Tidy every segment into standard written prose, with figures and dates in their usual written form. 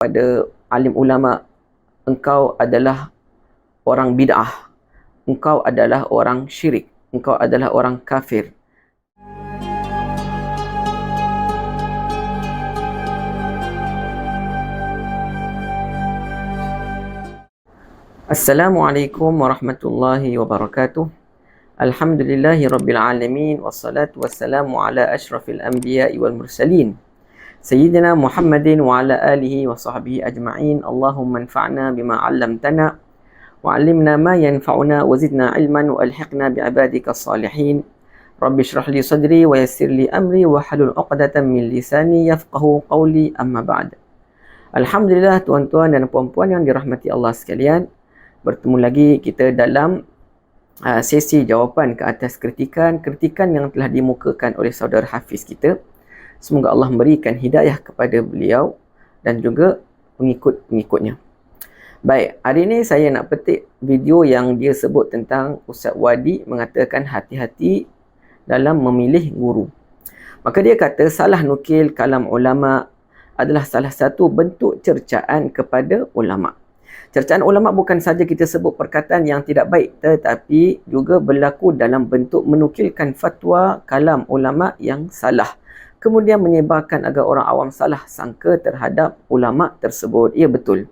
pada alim ulama, engkau adalah orang bid'ah, engkau adalah orang syirik, engkau adalah orang kafir. Assalamualaikum warahmatullahi wabarakatuh. Alhamdulillahi rabbil alamin, wassalatu wassalamu ala ashrafil anbiya'i wal mursalin, Sayyidina Muhammadin wa ala alihi wa sahbihi ajma'in. Allahumma anfa'na bima 'allamtana wa 'allimna ma yanfa'una wa zidna 'ilman wa alhiqna bi'ibadika salihin. Rabbi shrah li sadri wa yassir li amri wa halul 'uqdatam min lisani yafqahu qawli, amma ba'd. Alhamdulillah, tuan-tuan dan puan-puan yang dirahmati Allah sekalian, bertemu lagi kita dalam sesi jawapan ke atas kritikan yang telah dimukakan oleh saudara Hafiz kita. Semoga Allah memberikan hidayah kepada beliau dan juga pengikut-pengikutnya. Baik, hari ini saya nak petik video yang dia sebut tentang Ustaz Wadi mengatakan hati-hati dalam memilih guru. Maka dia kata salah nukil kalam ulama adalah salah satu bentuk cercaan kepada ulama. Cercaan ulama bukan saja kita sebut perkataan yang tidak baik, tetapi juga berlaku dalam bentuk menukilkan fatwa kalam ulama yang salah, kemudian menyebarkan agar orang awam salah sangka terhadap ulama tersebut. Ya, betul.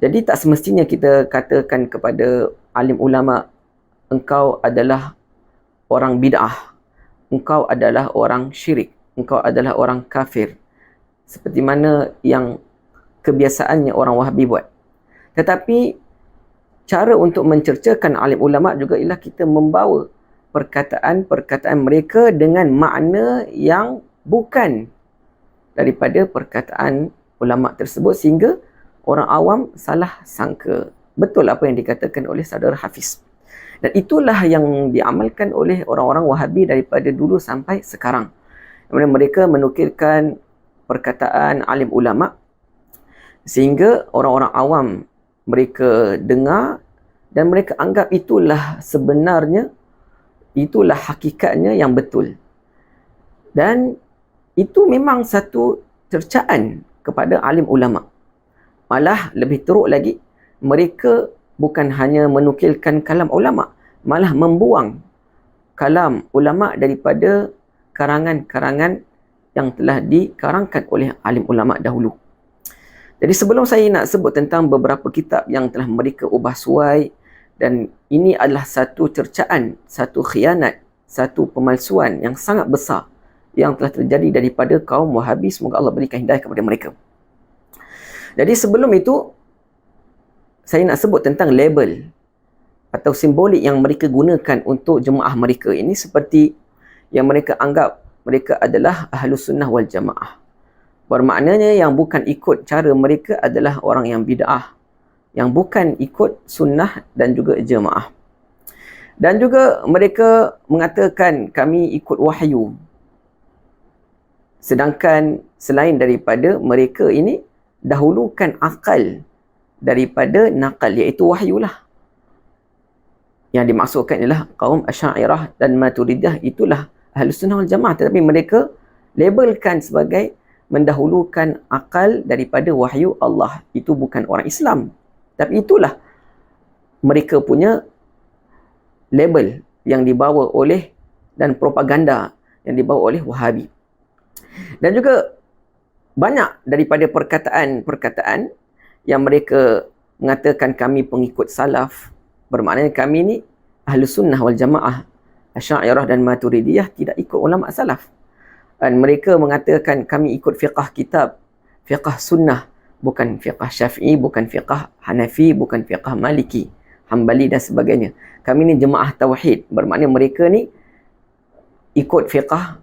Jadi tak semestinya kita katakan kepada alim ulama, engkau adalah orang bid'ah, engkau adalah orang syirik, engkau adalah orang kafir, seperti mana yang kebiasaannya orang Wahabi buat. Tetapi cara untuk mencercakan alim ulama juga ialah kita membawa perkataan-perkataan mereka dengan makna yang bukan daripada perkataan ulama tersebut, sehingga orang awam salah sangka. Betul apa yang dikatakan oleh saudara Hafiz. Dan itulah yang diamalkan oleh orang-orang Wahabi daripada dulu sampai sekarang. Mereka menukilkan perkataan alim ulama sehingga orang-orang awam mereka dengar dan mereka anggap itulah sebenarnya, itulah hakikatnya yang betul. Dan itu memang satu cercaan kepada alim ulama. Malah lebih teruk lagi, mereka bukan hanya menukilkan kalam ulama, malah membuang kalam ulama daripada karangan-karangan yang telah dikarangkan oleh alim ulama dahulu. Jadi sebelum saya nak sebut tentang beberapa kitab yang telah mereka ubah suai, dan ini adalah satu cercaan, satu khianat, satu pemalsuan yang sangat besar yang telah terjadi daripada kaum Wahabi. Semoga Allah berikan hidayah kepada mereka. Jadi sebelum itu, saya nak sebut tentang label atau simbolik yang mereka gunakan untuk jemaah mereka ini, seperti yang mereka anggap mereka adalah Ahlus Sunnah wal Jamaah. Bermaknanya yang bukan ikut cara mereka adalah orang yang bid'ah, yang bukan ikut sunnah dan juga jemaah. Dan juga mereka mengatakan kami ikut wahyu. Sedangkan selain daripada mereka ini dahulukan akal daripada nakal, iaitu wahyu lah. Yang dimaksudkan ialah kaum Asy'ariyah dan Maturidiyah, itulah Ahlus Sunnah wal Jamaah, tetapi mereka labelkan sebagai mendahulukan akal daripada wahyu Allah. Itu bukan orang Islam, tapi itulah mereka punya label yang dibawa oleh, dan propaganda yang dibawa oleh Wahabi. Dan juga banyak daripada perkataan-perkataan yang mereka mengatakan kami pengikut salaf, bermakna kami ni Ahlus Sunnah wal Jamaah, Asy'ariyah dan Maturidiyah tidak ikut ulama salaf. Dan mereka mengatakan kami ikut fiqh kitab, fiqh sunnah, bukan fiqh syafi'i, bukan fiqh hanafi, bukan fiqh maliki, hambali dan sebagainya. Kami ni jemaah tauhid, bermakna mereka ni ikut fiqh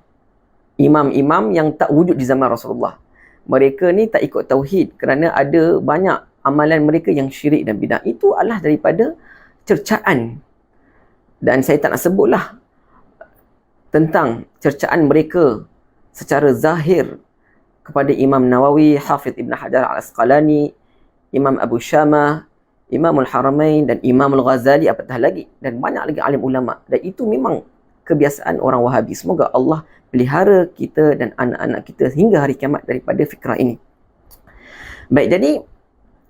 imam-imam yang tak wujud di zaman Rasulullah. Mereka ni tak ikut tauhid kerana ada banyak amalan mereka yang syirik dan bidah. Itu adalah daripada cercaan. Dan saya tak nak sebutlah tentang cercaan mereka secara zahir kepada Imam Nawawi, Hafidh Ibn Hajar Al-Asqalani, Imam Abu Syamah, Imamul Haramain dan Imamul Ghazali, apatah lagi, dan banyak lagi alim ulama. Dan itu memang kebiasaan orang Wahabi. Semoga Allah pelihara kita dan anak-anak kita hingga hari kiamat daripada fikrah ini. Baik, jadi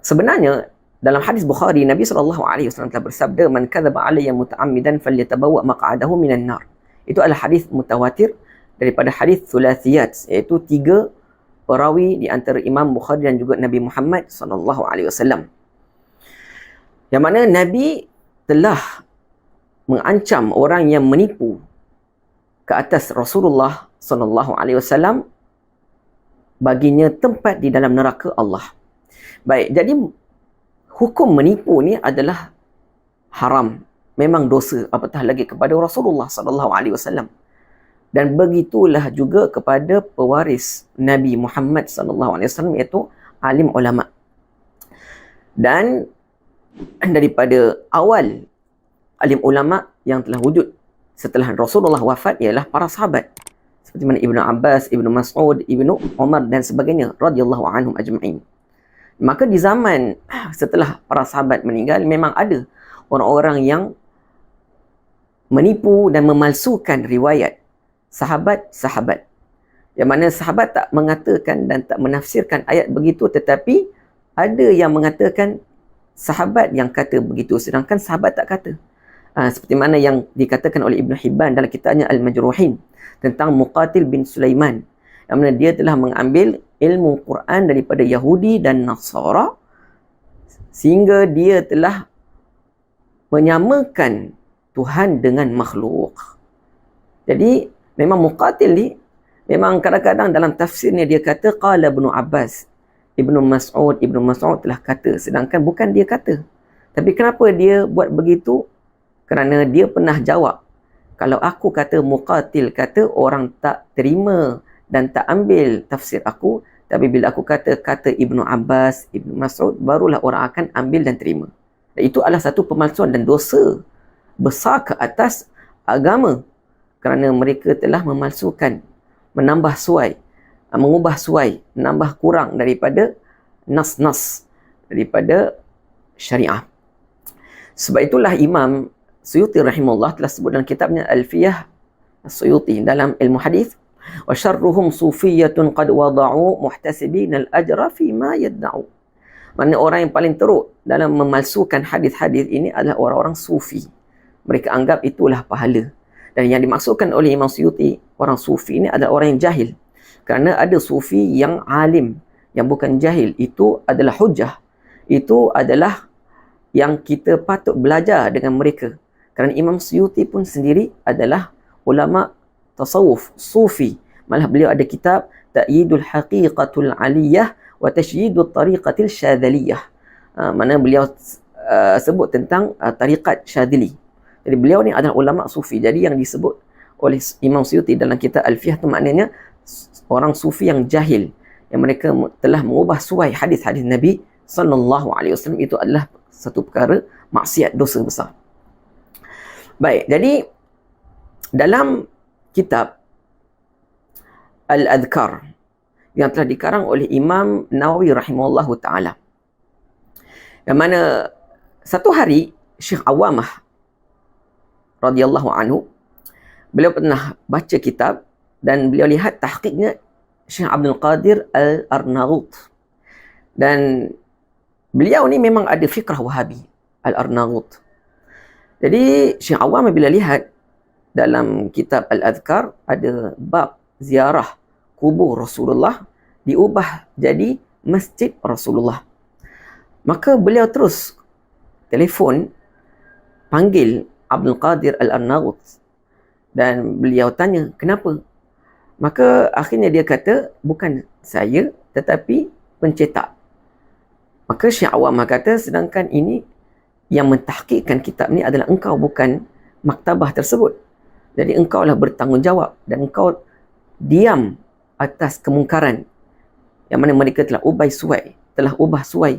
sebenarnya dalam hadis Bukhari, Nabi SAW telah bersabda, "Man kadzaba alayya muta'ammidan falyatabawwa maq'adahu minan nar." Itu adalah hadis mutawatir daripada hadis thulathiyat, iaitu 3 perawi di antara Imam Bukhari dan juga Nabi Muhammad SAW. Yang mana Nabi telah mengancam orang yang menipu ke atas Rasulullah SAW, baginya tempat di dalam neraka Allah. Baik, jadi hukum menipu ni adalah haram, memang dosa, apatah lagi kepada Rasulullah SAW. Dan begitulah juga kepada pewaris Nabi Muhammad SAW, iaitu alim ulama. Dan daripada awal alim ulama yang telah wujud setelah Rasulullah wafat ialah para sahabat, seperti mana Ibnu Abbas, Ibnu Mas'ud, Ibnu Umar dan sebagainya radhiyallahu anhum ajma'in. Maka di zaman setelah para sahabat meninggal, memang ada orang-orang yang menipu dan memalsukan riwayat sahabat-sahabat. Yang mana sahabat tak mengatakan dan tak menafsirkan ayat begitu, tetapi ada yang mengatakan sahabat yang kata begitu, sedangkan sahabat tak kata. Seperti mana yang dikatakan oleh Ibn Hibban dalam kitabnya Al-Majruhin tentang Muqatil bin Sulaiman, yang mana dia telah mengambil ilmu Quran daripada Yahudi dan Nasara, sehingga dia telah menyamakan Tuhan dengan makhluk. Jadi memang Muqatil ni, memang kadang-kadang dalam tafsirnya dia kata qala Ibnu Abbas, Ibnu Mas'ud telah kata, sedangkan bukan dia kata. Tapi kenapa dia buat begitu? Kerana dia pernah jawab, kalau aku kata Muqatil kata, orang tak terima dan tak ambil tafsir aku. Tapi bila aku kata Ibnu Abbas, Ibnu Mas'ud, barulah orang akan ambil dan terima. Dan itu adalah satu pemalsuan dan dosa besar ke atas agama. Kerana mereka telah memalsukan, menambah suai, mengubah suai, menambah kurang daripada nas-nas, daripada syariah. Sebab itulah Imam Suyuti rahimahullah telah sebut dalam kitabnya Alfiyah Suyuti dalam ilmu hadis, wa syarruhum sufiyyatun qad wada'u muhtasibin al-ajra fi ma yad'u. Maksudnya orang yang paling teruk dalam memalsukan hadis-hadis ini adalah orang-orang sufi. Mereka anggap itulah pahala. Dan yang dimaksudkan oleh Imam Suyuti, orang sufi ini adalah orang yang jahil. Kerana ada sufi yang alim, yang bukan jahil. Itu adalah hujah. Itu adalah yang kita patut belajar dengan mereka. Kerana Imam Suyuti pun sendiri adalah ulama tasawuf, sufi. Malah beliau ada kitab Ta'yidul Haqiqatul Aliyah wa Tashyidul Tariqatil Syadzaliyah. Mana beliau sebut tentang tariqat Syadzili. Jadi beliau ni adalah ulama sufi. Jadi yang disebut oleh Imam Suyuti dalam kitab Alfiyah tu maknanya orang sufi yang jahil, yang mereka telah mengubah suai hadis-hadis Nabi SAW. Itu adalah satu perkara maksiat, dosa besar. Baik, jadi dalam kitab Al-Adhkar yang telah dikarang oleh Imam Nawawi rahimahullahu ta'ala, yang mana satu hari Syekh Awamah radhiyallahu anhu, beliau pernah baca kitab dan beliau lihat tahqiqnya Syekh Abdul Qadir Al-Arnaut. Dan beliau ni memang ada fikrah Wahabi, Al-Arnaut. Jadi Syekh Awam bila lihat dalam kitab Al-Adhkar ada bab ziarah kubur Rasulullah diubah jadi Masjid Rasulullah, maka beliau terus telefon panggil Abdul Qadir Al-Arnaut dan beliau tanya kenapa. Maka akhirnya dia kata bukan saya tetapi pencetak. Maka Syekh Awam kata sedangkan ini yang mentahqiqkan kitab ni adalah engkau, bukan maktabah tersebut. Jadi engkau lah bertanggungjawab dan engkau diam atas kemungkaran yang mana mereka telah ubah suai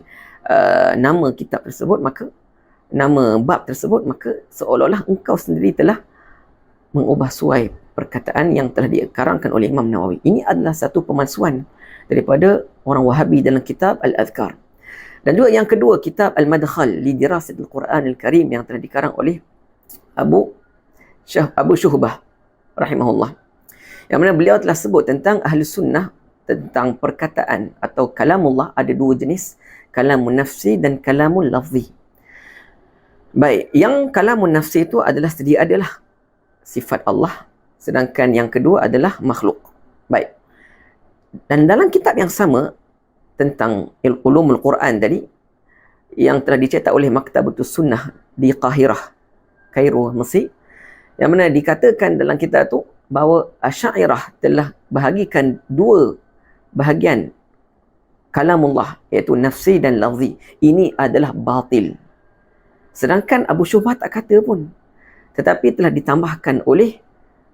nama kitab tersebut, maka nama bab tersebut, maka seolah-olah engkau sendiri telah mengubah suai perkataan yang telah dikarangkan oleh Imam Nawawi. Ini adalah satu pemalsuan daripada orang Wahabi dalam kitab Al-Adhkar. Dan juga yang kedua, kitab Al-Madkhal li Dirasatil Quran Al-Karim yang telah dikarang oleh Abu Syuhbah rahimahullah, yang mana beliau telah sebut tentang Ahli Sunnah tentang perkataan atau kalamullah ada dua jenis, kalamun nafsi dan kalamun lafzi. Baik, yang kalamun nafsi itu adalah sedia adalah sifat Allah, sedangkan yang kedua adalah makhluk. Baik. Dan dalam kitab yang sama tentang ulumul Quran tadi yang telah dicetak oleh Maktabatus Sunnah di Qahirah, Kairo, Mesir, yang mana dikatakan dalam kitab itu bahawa Asy'ariyah telah bahagikan dua bahagian kalamullah, iaitu nafsi dan lafzi. Ini adalah batil. Sedangkan Abu Syubhah tak kata pun, tetapi telah ditambahkan oleh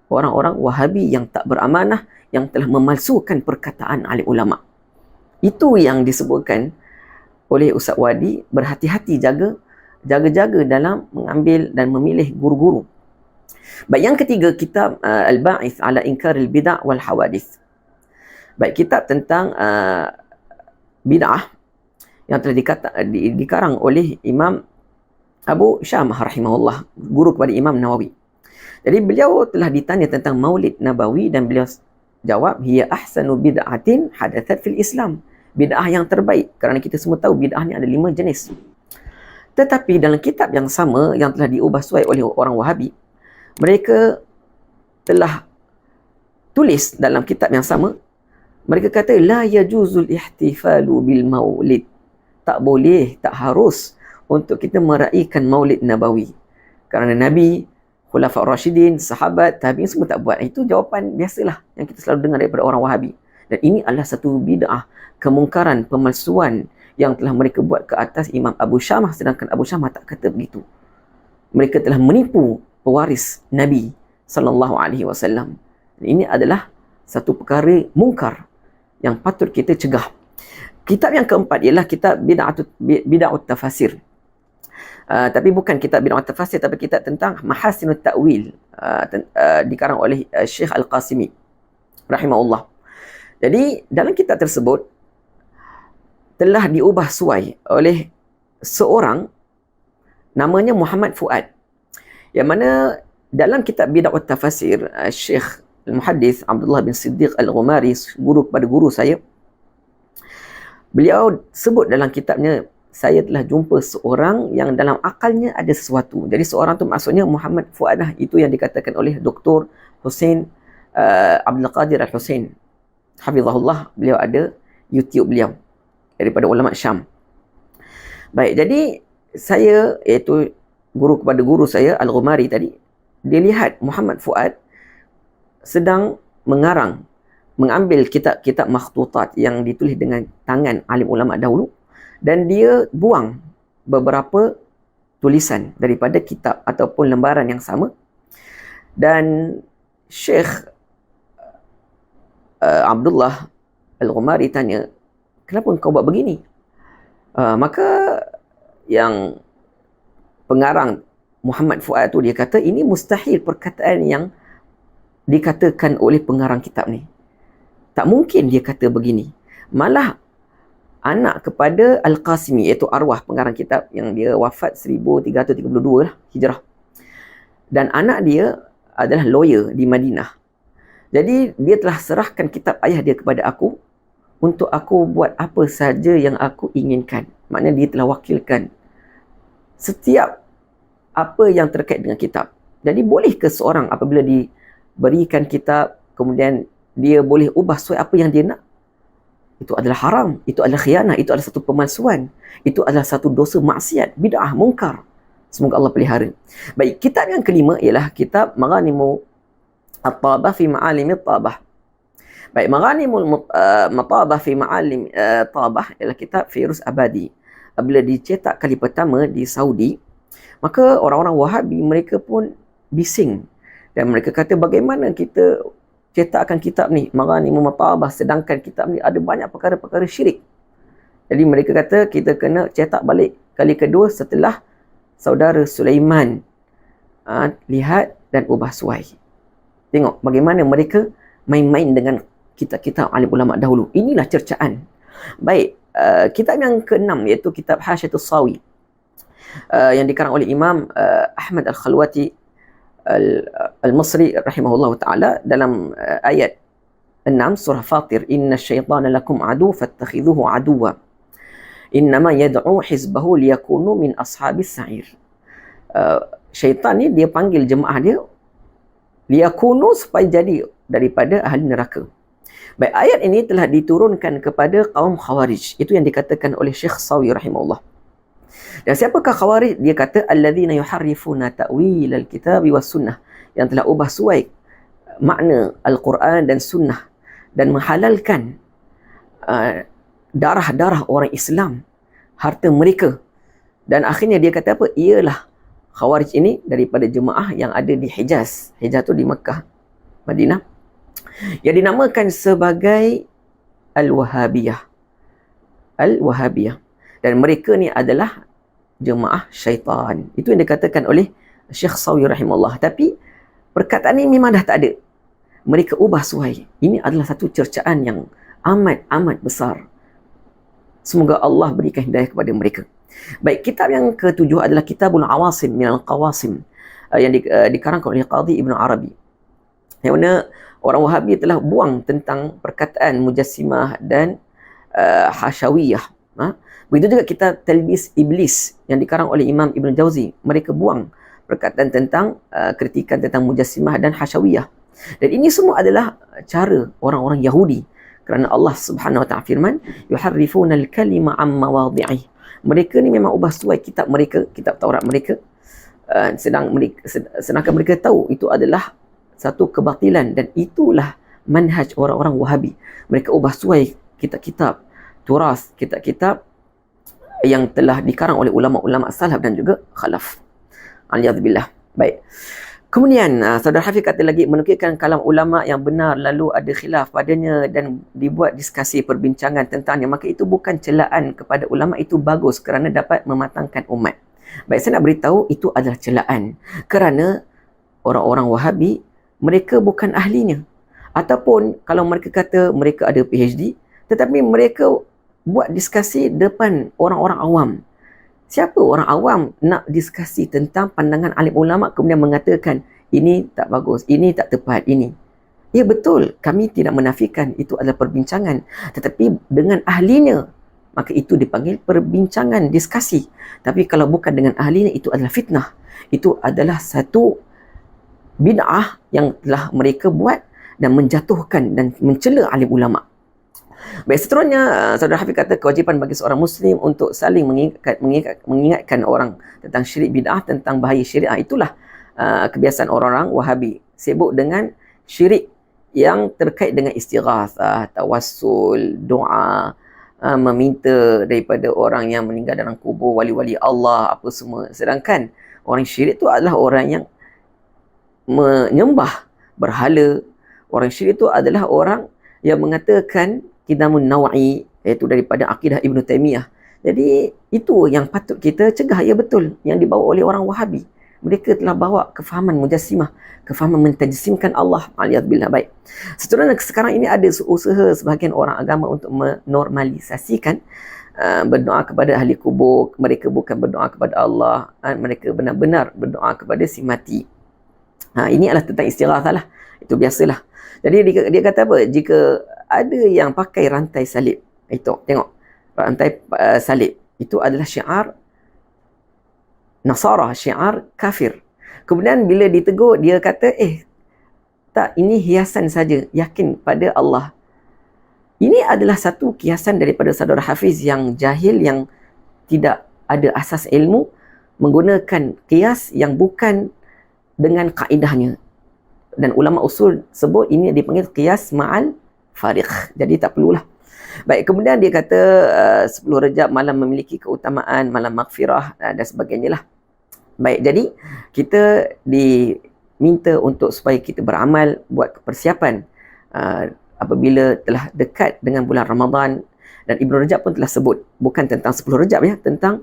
orang-orang Wahabi yang tak beramanah, yang telah memalsukan perkataan alim ulama. Itu yang disebutkan oleh Ustaz Wadi, berhati-hati, jaga-jaga dalam mengambil dan memilih guru-guru. Baik, yang ketiga, kitab Al-Ba'ith ala Inkaril Bid'ah wal Hawadith. Baik, kitab tentang bid'ah yang telah dikarang oleh Imam Abu Syamah rahimahullah, guru kepada Imam Nawawi. Jadi beliau telah ditanya tentang Maulid Nabawi dan beliau jawab, hiya ahsanu bid'atin hadathat fil Islam. Bid'ah yang terbaik, kerana kita semua tahu bid'ah ni ada 5 jenis. Tetapi dalam kitab yang sama yang telah diubah suai oleh orang Wahabi, mereka telah tulis dalam kitab yang sama, mereka kata la yajuzul ihtifalu bil maulid. Tak boleh, tak harus untuk kita meraihkan Maulid Nabawi. Kerana Nabi, Khulafaur Rasyidin, sahabat, tabi'in semua tak buat. Itu jawapan biasalah yang kita selalu dengar daripada orang Wahabi. Dan ini adalah satu bid'ah, kemungkaran, pemalsuan yang telah mereka buat ke atas Imam Abu Syamah, sedangkan Abu Syamah tak kata begitu. Mereka telah menipu pewaris Nabi sallallahu alaihi wasallam. Ini adalah satu perkara mungkar yang patut kita cegah. Kitab yang keempat ialah kitab Bid'ahut Tafasir. Tapi bukan kitab Bid'ahut Tafasir, tapi kitab tentang Mahasinut Ta'wil, dikarang oleh Syekh Al-Qasimi rahimahullah. Jadi dalam kitab tersebut telah diubah suai oleh seorang namanya Muhammad Fuad, yang mana dalam kitab Bid'ahut Tafasir, Syekh Al-Muhaddith Abdullah bin Siddiq Al-Ghumari, guru kepada guru saya, beliau sebut dalam kitabnya, saya telah jumpa seorang yang dalam akalnya ada sesuatu. Jadi seorang tu maksudnya Muhammad Fuad lah, itu yang dikatakan oleh Dr. Hussein Abdul Qadir Al-Hussein hafizahullah. Beliau ada YouTube beliau daripada ulama Syam. Baik, jadi saya, iaitu guru kepada guru saya Al-Ghumari tadi, dia lihat Muhammad Fuad sedang mengambil kitab-kitab makhtutat yang ditulis dengan tangan alim ulama dahulu, dan dia buang beberapa tulisan daripada kitab ataupun lembaran yang sama. Dan Syekh Abdullah Al-Ghumari tanya, kenapa kau buat begini? Maka yang pengarang Muhammad Fuad tu, dia kata ini mustahil perkataan yang dikatakan oleh pengarang kitab ni. Tak mungkin dia kata begini. Malah anak kepada Al-Qasimi, iaitu arwah pengarang kitab yang dia wafat 1332 lah Hijrah, dan anak dia adalah lawyer di Madinah. Jadi dia telah serahkan kitab ayah dia kepada aku untuk aku buat apa saja yang aku inginkan. Maknanya dia telah wakilkan setiap apa yang terkait dengan kitab. Jadi boleh ke seorang apabila diberikan kitab, kemudian dia boleh ubah sesuai apa yang dia nak? Itu adalah haram, itu adalah khianah, itu adalah satu pemalsuan, itu adalah satu dosa maksiat, bid'ah, mungkar. Semoga Allah pelihara. Baik, kitab yang kelima ialah kitab Maghanimul At-Tabah fi Ma'alim At-Tabah. Baik, Maghanimul Matabah fi Ma'alim Tabah ialah kitab Firuz Abadi. Bila dicetak kali pertama di Saudi, maka orang-orang Wahabi mereka pun bising, dan mereka kata, bagaimana kita cetakkan kitab ni Maghanimul Matabah, sedangkan kitab ni ada banyak perkara-perkara syirik. Jadi mereka kata kita kena cetak balik kali kedua setelah saudara Sulaiman lihat dan ubah suai. Tengok bagaimana mereka main-main dengan kitab-kitab alim ulama dahulu. Inilah cercaan. Baik, kitab yang keenam iaitu kitab Hasyiatus Sawi, yang dikarang oleh Imam Ahmad Al-Khalwati Al-Masri rahimahullah ta'ala. Dalam ayat 6 surah Fatir, inna syaitana lakum adu fattakhidhuhu aduwa innama yad'u hizbahu liyakunu min ashabis sa'ir. Syaitan ni dia panggil jemaah dia liyakunu, supaya jadi daripada ahli neraka. Baik, ayat ini telah diturunkan kepada kaum Khawarij. Itu yang dikatakan oleh Syekh Sawi rahimahullah. Dan siapakah Khawarij? Dia kata alladzina yuharrifuna ta'wil al-kitab was sunnah, yang telah ubah suai makna Al-Quran dan sunnah dan menghalalkan darah-darah orang Islam, harta mereka. Dan akhirnya dia kata apa? Ialah Khawarij ini daripada jemaah yang ada di Hijaz. Hijaz tu di Mekah, Madinah, yang dinamakan sebagai Al-Wahabiyah. Al-Wahabiyah. Dan mereka ni adalah jemaah syaitan. Itu yang dikatakan oleh Syekh Sawi rahimahullah. Tapi perkataan ini memang dah tak ada. Mereka ubah suai. Ini adalah satu cercaan yang amat besar. Semoga Allah berikan hidayah kepada mereka. Baik, kitab yang ketujuh adalah Kitabul Awasim Minal Qawasim, yang dikarangkan oleh Qadhi Ibn Arabi. Yang mana orang Wahabi telah buang tentang perkataan Mujassimah dan Hashawiyah. Begitu juga kitab Talbis Iblis yang dikarang oleh Imam Ibn Jauzi. Mereka buang perkataan tentang kritikan tentang Mujassimah dan Hashawiyah. Dan ini semua adalah cara orang-orang Yahudi. Kerana Allah Subhanahu Wa Ta'ala firman, yuharrifuna al-kalima amma wadhi'ih. Mereka ni memang ubah suai kitab mereka, kitab Taurat mereka. Sedangkan mereka tahu itu adalah satu kebatilan, dan itulah manhaj orang-orang Wahabi. Mereka ubah suai kitab-kitab turas, kitab-kitab yang telah dikarang oleh ulama-ulama salaf dan juga khalaf. Alhamdulillah. Baik. Kemudian Saudara Hafiz kata lagi, menukilkan kalam ulama yang benar lalu ada khilaf padanya dan dibuat diskusi perbincangan tentangnya, maka itu bukan celaan kepada ulama, itu bagus kerana dapat mematangkan umat. Baik, saya nak beritahu itu adalah celaan kerana orang-orang Wahabi mereka bukan ahlinya. Ataupun kalau mereka kata mereka ada PhD, tetapi mereka buat diskusi depan orang-orang awam. Siapa orang awam nak diskusi tentang pandangan alim ulama kemudian mengatakan ini tak bagus, ini tak tepat, ini. Ya betul, kami tidak menafikan itu adalah perbincangan. Tetapi dengan ahlinya, maka itu dipanggil perbincangan, diskusi. Tapi kalau bukan dengan ahlinya, itu adalah fitnah. Itu adalah satu bid'ah yang telah mereka buat dan menjatuhkan dan mencela alim ulama. Baik, seterusnya Saudara Hafiz kata kewajipan bagi seorang Muslim untuk saling mengingatkan orang tentang syirik bid'ah, tentang bahaya syariah. Itulah kebiasaan orang-orang Wahabi, sibuk dengan syirik yang terkait dengan istighathah, tawassul, doa, meminta daripada orang yang meninggal dalam kubur, wali-wali Allah, apa semua. Sedangkan orang syirik itu adalah orang yang menyembah berhala. Orang syirik itu adalah orang yang mengatakan kidamun nawa'i, iaitu daripada akidah Ibn Taymiyah. Jadi itu yang patut kita cegah. Ya betul, yang dibawa oleh orang Wahabi. Mereka telah bawa kefahaman Mujassimah, kefahaman mentajsimkan Allah. Alhamdulillah. Baik, seterusnya sekarang ini ada usaha sebahagian orang agama untuk menormalisasikan berdoa kepada ahli kubur. Mereka bukan berdoa kepada Allah, mereka benar-benar berdoa kepada si mati. Ini adalah tentang istighathah lah. Itu biasalah. Jadi dia kata apa? Jika ada yang pakai rantai salib, itu tengok rantai salib, itu adalah syiar Nasara, syiar kafir. Kemudian bila ditegur, dia kata tak, ini hiasan saja, yakin pada Allah. Ini adalah satu kiasan daripada Saudara Hafiz yang jahil, yang tidak ada asas ilmu, menggunakan kias yang bukan dengan kaedahnya. Dan ulama usul sebut ini dipanggil kias ma'al fariq. Jadi tak perlulah. Baik, kemudian dia kata 10 Rejab malam memiliki keutamaan, malam maghfirah dan sebagainya lah. Baik, jadi kita diminta untuk supaya kita beramal, buat persiapan apabila telah dekat dengan bulan Ramadan. Dan Ibn Rajab pun telah sebut, bukan tentang 10 Rejab ya, tentang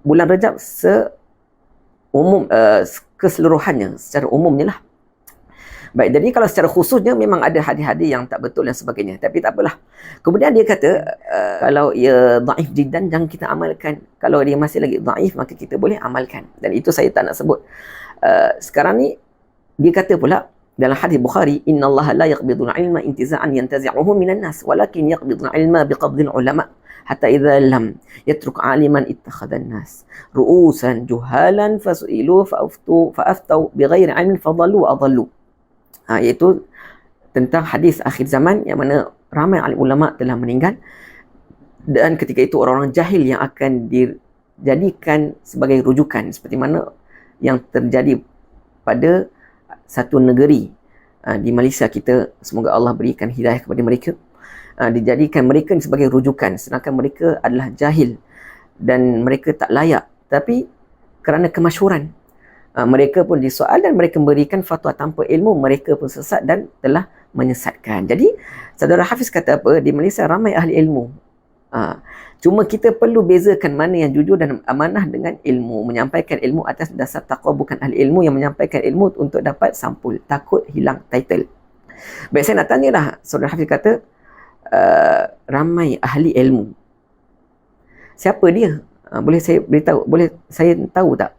bulan Rajab keseluruhannya, secara umumnya lah. Baik, jadi kalau secara khususnya memang ada hadis-hadis yang tak betul dan sebagainya, tapi tak apalah. Kemudian dia kata kalau ia dhaif jiddan, jangan kita amalkan. Kalau dia masih lagi dhaif, maka kita boleh amalkan. Dan itu saya tak nak sebut. Sekarang ni dia kata pula dalam hadis Bukhari, innallaha la yaqbidul ilma intiza'an yantazi'uhu minan nas walakin yaqbidul ilma biqabdil ulama hatta idza lam yatruk aliman ittakhadhan nas ru'usan juhalan fasu'ilu fa'aftau bighairi ilmin fadallu wa adallu. Iaitu tentang hadis akhir zaman yang mana ramai alim ulama telah meninggal dan ketika itu orang-orang jahil yang akan dijadikan sebagai rujukan, seperti mana yang terjadi pada satu negeri di Malaysia kita, semoga Allah berikan hidayah kepada mereka, dijadikan mereka sebagai rujukan sedangkan mereka adalah jahil dan mereka tak layak, tapi kerana kemasyhuran mereka pun disoal dan mereka memberikan fatwa tanpa ilmu, mereka pun sesat dan telah menyesatkan. Jadi saudara Hafiz kata apa, di Malaysia ramai ahli ilmu, cuma kita perlu bezakan mana yang jujur dan amanah dengan ilmu. Menyampaikan ilmu atas dasar taqwa, bukan ahli ilmu yang menyampaikan ilmu untuk dapat sampul, takut hilang title. Baik, saya nak tanyalah, saudara Hafiz kata ramai ahli ilmu, siapa dia? Boleh saya beritahu, boleh saya tahu tak?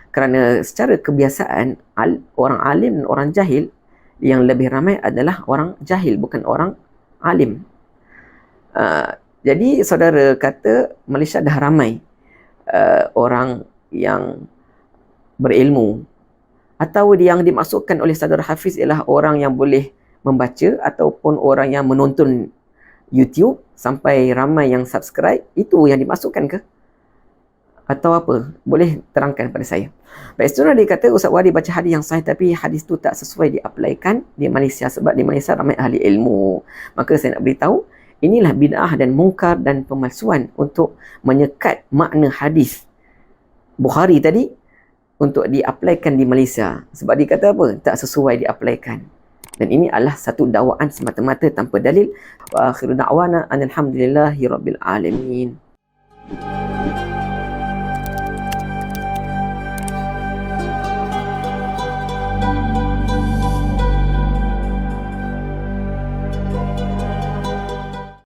Kerana secara kebiasaan orang alim dan orang jahil, yang lebih ramai adalah orang jahil, bukan orang alim. Jadi saudara kata Malaysia dah ramai orang yang berilmu, atau yang dimaksudkan oleh saudara Hafiz ialah orang yang boleh membaca ataupun orang yang menonton YouTube sampai ramai yang subscribe, itu yang dimaksudkan ke? Atau apa? Boleh terangkan pada saya. Baik, saudara, dia kata Ustaz Wadi baca hadis yang sahih tapi hadis tu tak sesuai diaplaikan di Malaysia sebab di Malaysia ramai ahli ilmu. Maka saya nak beritahu, inilah bid'ah dan mungkar dan pemalsuan untuk menyekat makna hadis Bukhari tadi untuk diaplaikan di Malaysia. Sebab dia kata apa? Tak sesuai diaplaikan. Dan ini adalah satu dakwaan semata-mata tanpa dalil. Wa akhiru da'wana alhamdulillahi rabbil alamin.